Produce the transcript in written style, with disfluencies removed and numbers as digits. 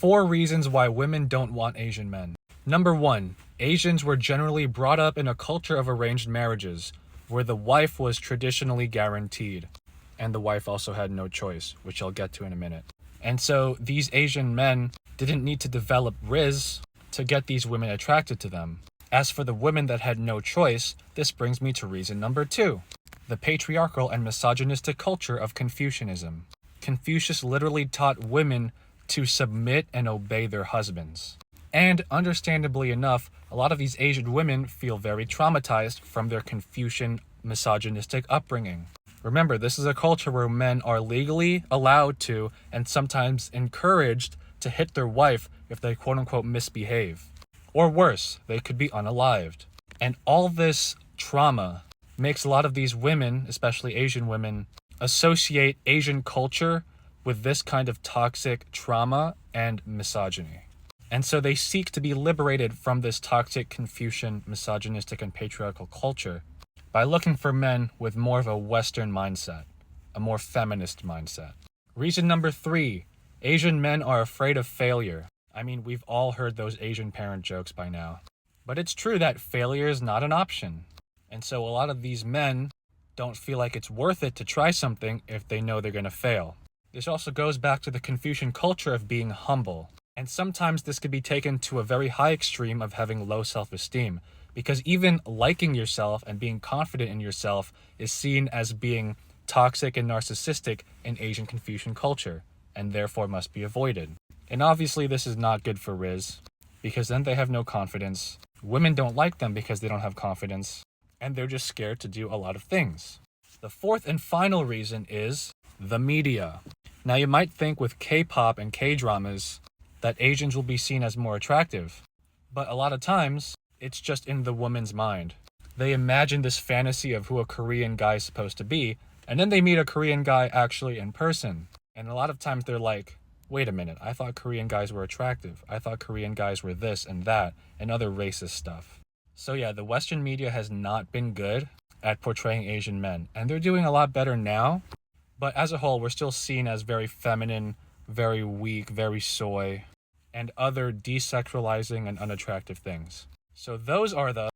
4 reasons why women don't want Asian men. Number 1, Asians were generally brought up in a culture of arranged marriages, where the wife was traditionally guaranteed, and the wife also had no choice, which I'll get to in a minute. And so these Asian men didn't need to develop riz to get these women attracted to them. As for the women that had no choice, this brings me to reason number 2, the patriarchal and misogynistic culture of Confucianism. Confucius literally taught women to submit and obey their husbands. And understandably enough, a lot of these Asian women feel very traumatized from their Confucian misogynistic upbringing. Remember, this is a culture where men are legally allowed to, and sometimes encouraged, to hit their wife if they quote-unquote misbehave. Or worse, they could be unalived. And all this trauma makes a lot of these women, especially Asian women, associate Asian culture with this kind of toxic trauma and misogyny. And so they seek to be liberated from this toxic Confucian, misogynistic, and patriarchal culture by looking for men with more of a Western mindset, a more feminist mindset. Reason number 3, Asian men are afraid of failure. I mean, we've all heard those Asian parent jokes by now. But it's true that failure is not an option. And so a lot of these men don't feel like it's worth it to try something if they know they're going to fail. This also goes back to the Confucian culture of being humble. And sometimes this could be taken to a very high extreme of having low self-esteem, because even liking yourself and being confident in yourself is seen as being toxic and narcissistic in Asian Confucian culture, and therefore must be avoided. And obviously this is not good for Riz, because then they have no confidence. Women don't like them because they don't have confidence, and they're just scared to do a lot of things. The 4th and final reason is the media. Now you might think with K-pop and K-dramas that Asians will be seen as more attractive, but a lot of times it's just in the woman's mind. They imagine this fantasy of who a Korean guy is supposed to be, and then they meet a Korean guy actually in person. And a lot of times they're like, wait a minute, I thought Korean guys were attractive. I thought Korean guys were this and that and other racist stuff. So yeah, the Western media has not been good at portraying Asian men, and they're doing a lot better now. But as a whole, we're still seen as very feminine, very weak, very soy, and other desexualizing and unattractive things. So those are the